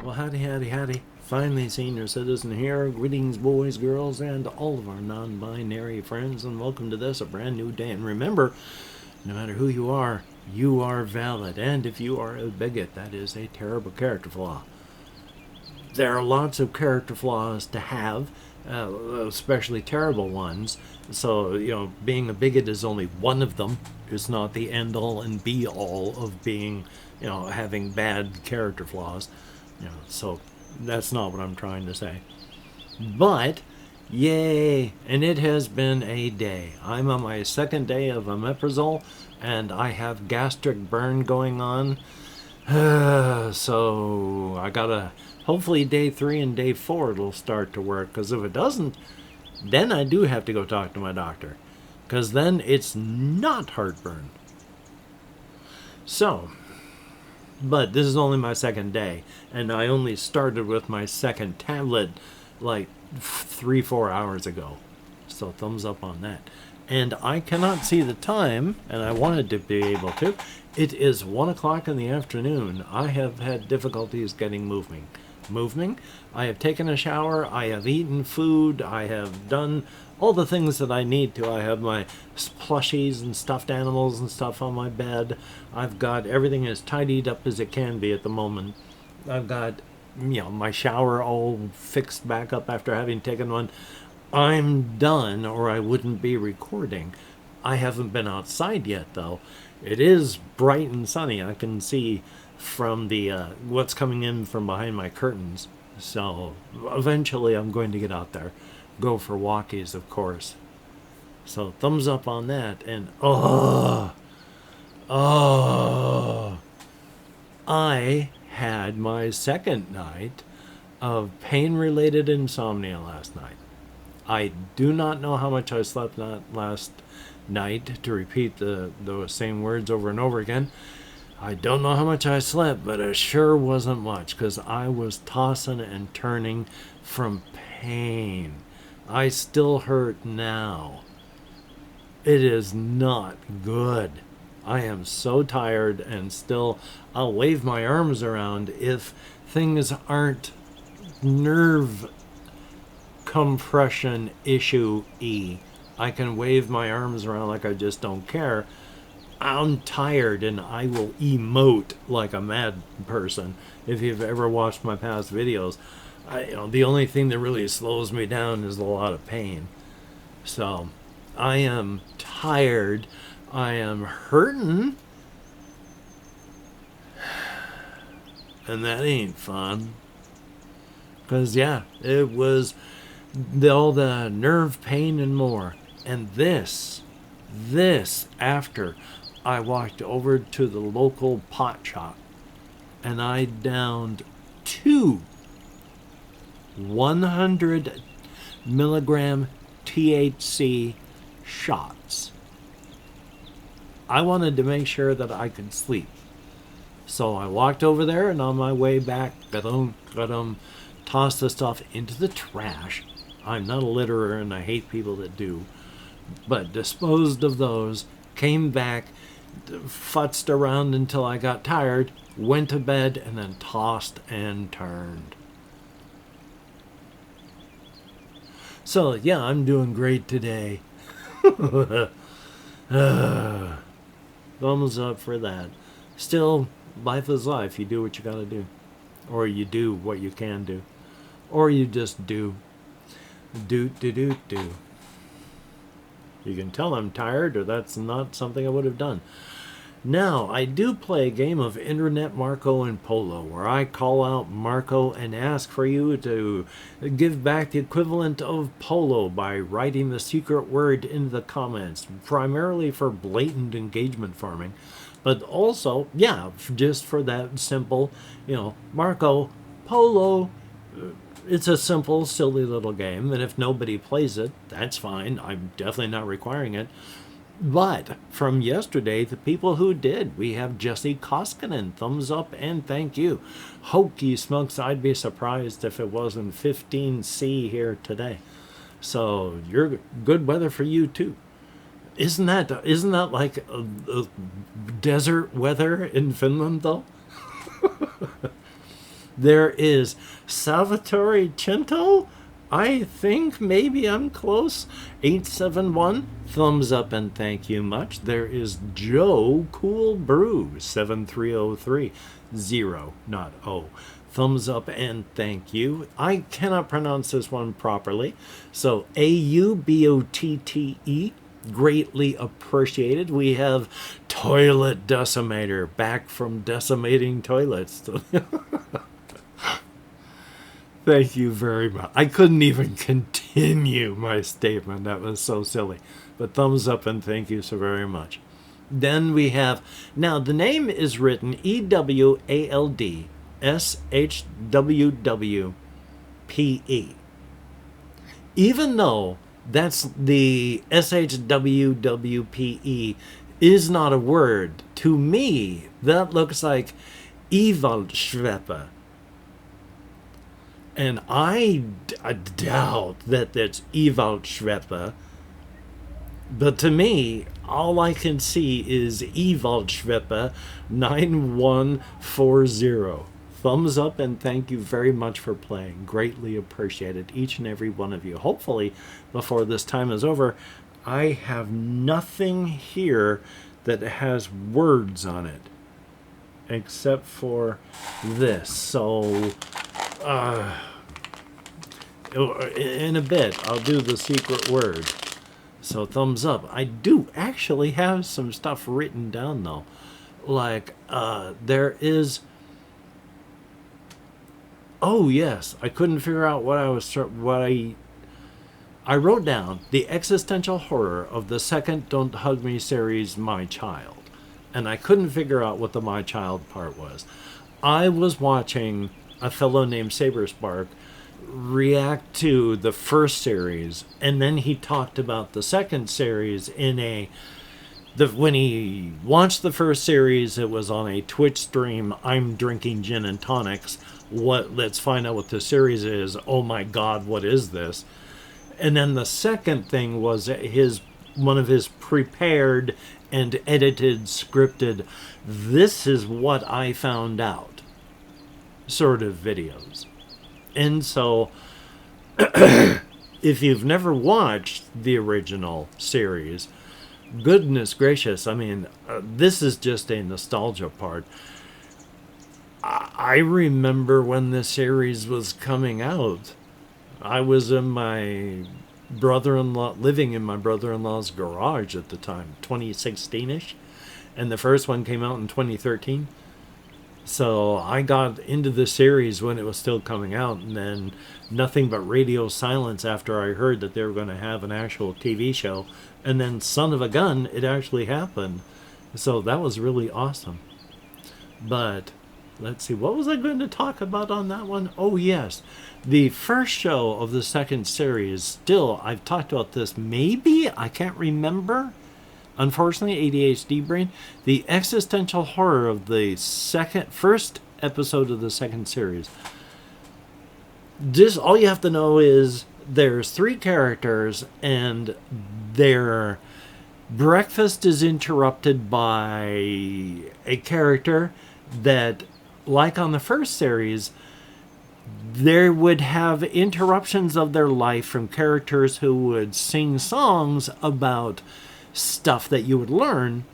Well, howdy, howdy, howdy. Finally, senior citizen here. Greetings, boys, girls, and all of our non-binary friends, and welcome to this, a brand new day. And remember, no matter who you are valid. And if you are a bigot, that is a terrible character flaw. There are lots of character flaws to have, especially terrible ones. So, being a bigot is only one of them. It's not the end-all and be-all of being, having bad character flaws. So that's not what I'm trying to say. But, yay! And it has been a day. I'm on my second day of omeprazole, and I have gastric burn going on. So I gotta, hopefully day 3 and day 4 it'll start to work, because if it doesn't, then I do have to go talk to my doctor, because then it's not heartburn. So, but this is only my second day, and I only started with my second tablet like 3-4 hours ago. So thumbs up on that. And I cannot see the time, and I wanted to be able to. It is 1 o'clock in the afternoon. I have had difficulties getting moving. I have taken a shower, I have eaten food, I have done all the things that I need to. I have my plushies and stuffed animals and stuff on my bed. I've got everything as tidied up as it can be at the moment. I've got, my shower all fixed back up after having taken one. I'm done, or I wouldn't be recording. I haven't been outside yet, though. It is bright and sunny. I can see from the what's coming in from behind my curtains. So eventually I'm going to get out there. Go for walkies, of course. So thumbs up on that. And I had my second night of pain-related insomnia last night. I do not know how much I slept last night, to repeat the same words over and over again. I don't know how much I slept, but it sure wasn't much, because I was tossing and turning from pain. I still hurt now. It is not good. I am so tired, and still I'll wave my arms around if things aren't nerve compression issue-y. I can wave my arms around like I just don't care. I'm tired, and I will emote like a mad person. If you've ever watched my past videos, the only thing that really slows me down is a lot of pain. So, I am tired. I am hurting. And that ain't fun. Because, it was all the nerve pain and more. And this after I walked over to the local pot shop, and I downed 2 100 milligram THC shots. I wanted to make sure that I could sleep. So I walked over there, and on my way back, tossed the stuff into the trash. I'm not a litterer, and I hate people that do. But disposed of those, came back, futzed around until I got tired, went to bed, and then tossed and turned. So, I'm doing great today. Thumbs up for that. Still, life is life. You do what you gotta do. Or you do what you can do. Or you just do. Do. You can tell I'm tired, or that's not something I would have done. Now, I do play a game of Internet Marco and Polo, where I call out Marco and ask for you to give back the equivalent of Polo by writing the secret word in the comments, primarily for blatant engagement farming, but also, just for that simple, Marco, Polo. It's a simple, silly little game, and if nobody plays it, that's fine. I'm definitely not requiring it. But from yesterday, the people who did, we have Jesse Koskinen, thumbs up and thank you. Hokey smokes, I'd be surprised if it wasn't 15C here today. So you're good weather for you too. Isn't that like a desert weather in Finland though? There is Salvatore Cento. I think maybe I'm close. 871. Thumbs up and thank you much. There is Joe Cool Brew. 7303. 0, not O. Thumbs up and thank you. I cannot pronounce this one properly. So AUBOTTE. Greatly appreciated. We have Toilet Decimator back from decimating toilets. Thank you very much. I couldn't even continue my statement. That was so silly. But thumbs up and thank you so very much. Then we have, now the name is written EWALDSHWWPE. Even though that's the SHWWPE is not a word, to me, that looks like Ewaldschweppe. And I doubt that that's Ewaldschweppe. But to me, all I can see is Ewaldschweppe 9140. Thumbs up and thank you very much for playing. Greatly appreciated, each and every one of you. Hopefully, before this time is over, I have nothing here that has words on it. Except for this. So, in a bit, I'll do the secret word. So, thumbs up. I do actually have some stuff written down, though. Like, there is... Oh, yes. I couldn't figure out what I wrote down the existential horror of the second Don't Hug Me series, My Child. And I couldn't figure out what the My Child part was. I was watching a fellow named Saberspark react to the first series, and then he talked about the second series when he watched the first series, it was on a Twitch stream. I'm drinking gin and tonics. Let's find out what the series is. Oh my God, what is this? And then the second thing was one of his prepared and edited, scripted, this is what I found out sort of videos. And so, if you've never watched the original series, goodness gracious, I mean, this is just a nostalgia part. I remember when the series was coming out. I was living in my brother-in-law's garage at the time, 2016-ish. And the first one came out in 2013. So I got into the series when it was still coming out, and then nothing but radio silence after I heard that they were going to have an actual TV show. And then, son of a gun, it actually happened. So that was really awesome. But let's see, what was I going to talk about on that one? Oh, yes. The first show of the second series, still, I've talked about this maybe, I can't remember. Unfortunately, ADHD brain. The existential horror of the first episode of the second series. Just all you have to know is there's 3 characters, and their breakfast is interrupted by a character that, like on the first series, they would have interruptions of their life from characters who would sing songs about stuff that you would learn,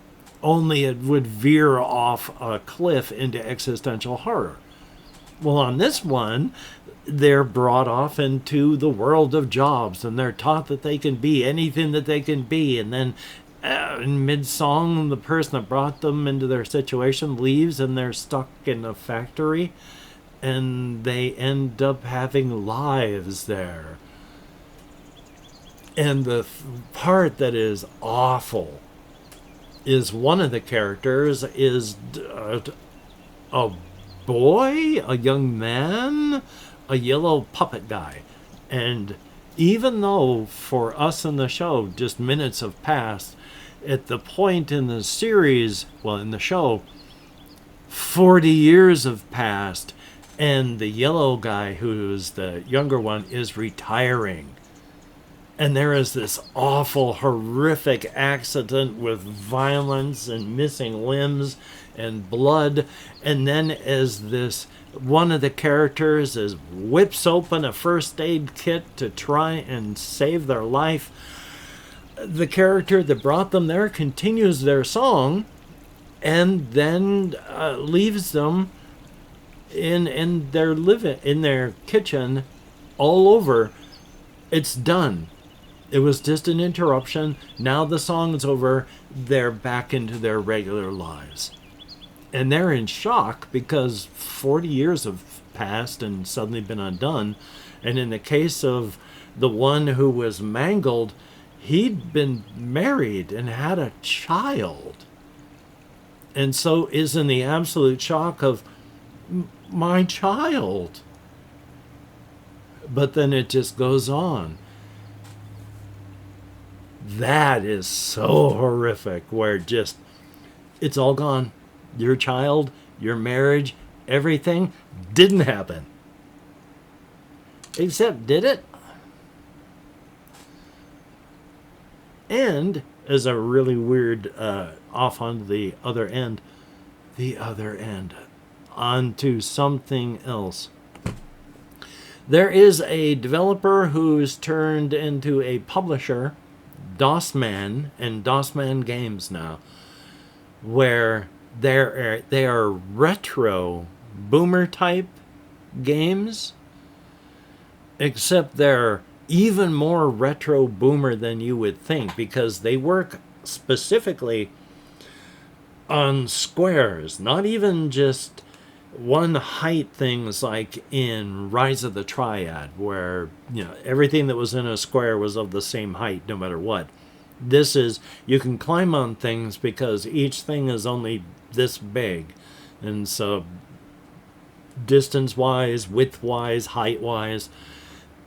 only it would veer off a cliff into existential horror. Well, on this one, they're brought off into the world of jobs, and they're taught that they can be anything that they can be, and then in mid-song, the person that brought them into their situation leaves, and they're stuck in a factory, and they end up having lives there. And the part that is awful is one of the characters is a boy, a young man, a yellow puppet guy. And even though for us in the show just minutes have passed, at the point in the series, well, in the show, 40 years have passed, and the yellow guy, who's the younger one, is retiring. And there is this awful, horrific accident with violence and missing limbs and blood. And then as this, one of the characters is whips open a first aid kit to try and save their life, the character that brought them there continues their song and then leaves them in their kitchen all over. It's done. It was just an interruption. Now the song's over. They're back into their regular lives. And they're in shock because 40 years have passed and suddenly been undone. And in the case of the one who was mangled, he'd been married and had a child. And so is in the absolute shock of, my child. But then it just goes on. That is so horrific, where just, it's all gone. Your child, your marriage, everything didn't happen. Except, did it? And, as a really weird, off on the other end, onto something else. There is a developer who's turned into a publisher, DOSman and DOSman Games now, where they are retro boomer type games, except they're even more retro boomer than you would think, because they work specifically on squares, not even just one height things like in Rise of the Triad, where everything that was in a square was of the same height no matter what. This is, you can climb on things because each thing is only this big, and so distance wise, width wise, height wise,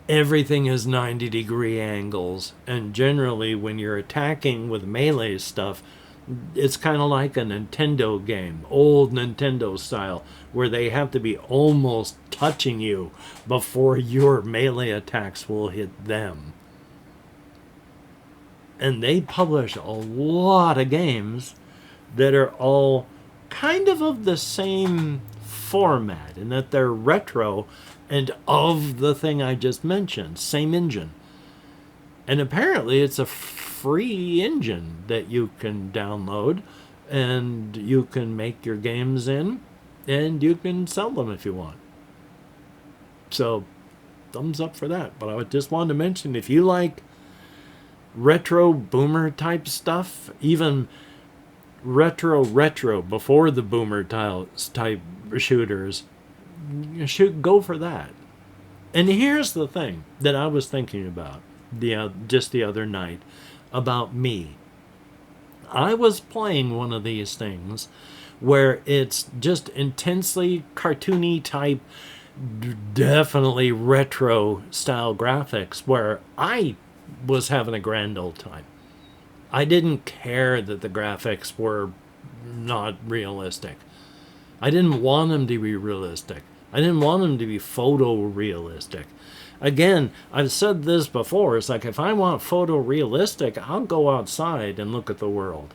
everything is 90-degree angles. And generally when you're attacking with melee stuff, it's kind of like a Nintendo game, old Nintendo style, where they have to be almost touching you before your melee attacks will hit them. And they publish a lot of games that are all kind of the same format, in that they're retro and of the thing I just mentioned, same engine. And apparently it's a free engine that you can download, and you can make your games in, and you can sell them if you want. So, thumbs up for that. But I just wanted to mention, if you like retro boomer type stuff, even retro before the boomer type shooters, go for that. And here's the thing that I was thinking about just the other night about me. I was playing one of these things where it's just intensely cartoony type, definitely retro style graphics, where I was having a grand old time. I didn't care that the graphics were not realistic. I didn't want them to be realistic. I didn't want them to be photorealistic. Again, I've said this before, it's like, if I want photorealistic, I'll go outside and look at the world.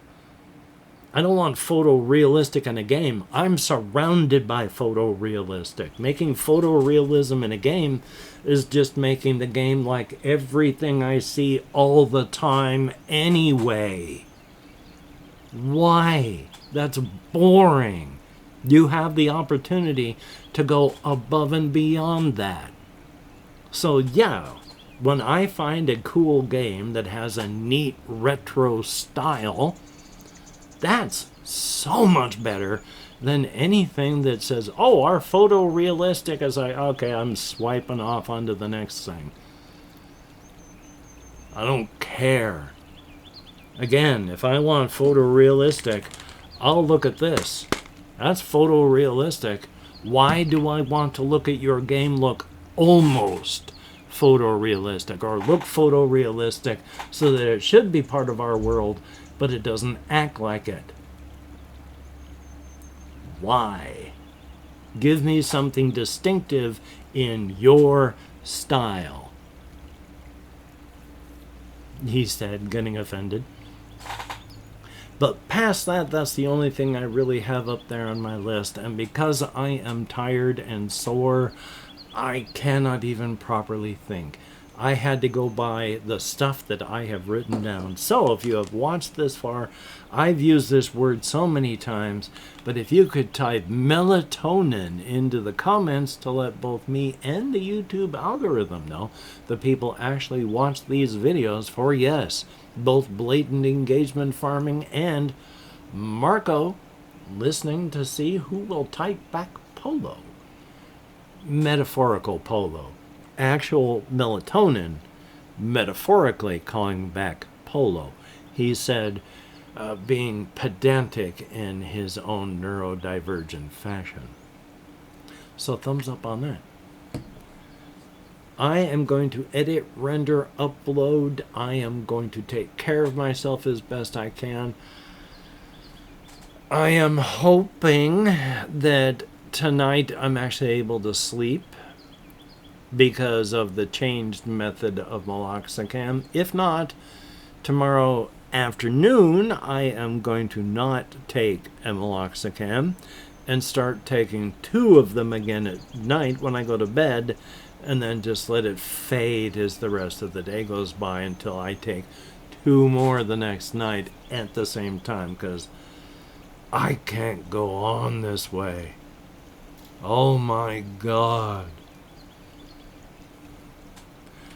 I don't want photorealistic in a game. I'm surrounded by photorealistic. Making photorealism in a game is just making the game like everything I see all the time anyway. Why? That's boring. You have the opportunity to go above and beyond that. So yeah, when I find a cool game that has a neat retro style, that's so much better than anything that says, oh, our photorealistic is like, okay, I'm swiping off onto the next thing. I don't care. Again, if I want photorealistic, I'll look at this. That's photorealistic. Why do I want to look at your game look almost photorealistic, or look photorealistic so that it should be part of our world, but it doesn't act like it? Why? Give me something distinctive in your style. he said, getting offended. But past that, that's the only thing I really have up there on my list. And because I am tired and sore, I cannot even properly think. I had to go by the stuff that I have written down. So if you have watched this far, I've used this word so many times, but if you could type melatonin into the comments to let both me and the YouTube algorithm know the people actually watch these videos for, yes, both blatant engagement farming and Marco listening to see who will type back polo. Metaphorical polo. Actual melatonin, metaphorically calling back polo. He said, being pedantic in his own neurodivergent fashion. So thumbs up on that. I am going to edit, render, upload. I am going to take care of myself as best I can. I am hoping that tonight I'm actually able to sleep because of the changed method of meloxicam. If not, tomorrow afternoon I am going to not take a meloxicam and start taking 2 of them again at night when I go to bed, and then just let it fade as the rest of the day goes by until I take 2 more the next night at the same time, because I can't go on this way. Oh my God.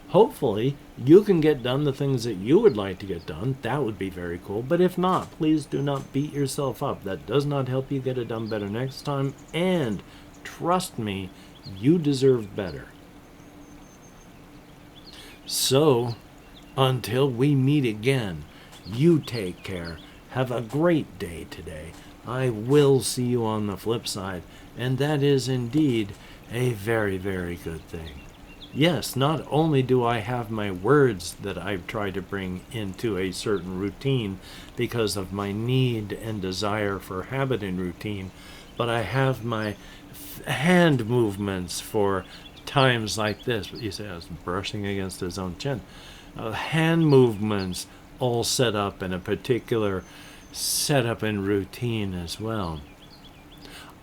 Hopefully, you can get done the things that you would like to get done. That would be very cool. But if not, please do not beat yourself up. That does not help you get it done better next time. And trust me, you deserve better. So, until we meet again, you take care. Have a great day today. I will see you on the flip side. And that is indeed a very, very good thing. Yes, not only do I have my words that I've tried to bring into a certain routine because of my need and desire for habit and routine, but I have my hand movements for times like this. You say I was brushing against his own chin. Hand movements all set up in a particular setup and routine as well.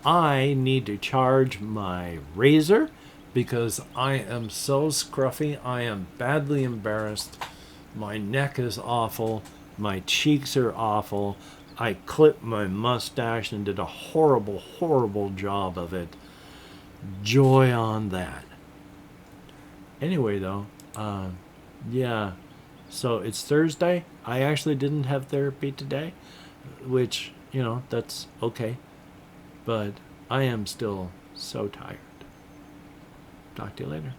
I need to charge my razor because I am so scruffy. I am badly embarrassed. My neck is awful. My cheeks are awful. I clipped my mustache and did a horrible, horrible job of it. Joy on that. Anyway, though, yeah. So it's Thursday. I actually didn't have therapy today, which, that's okay. But I am still so tired. Talk to you later.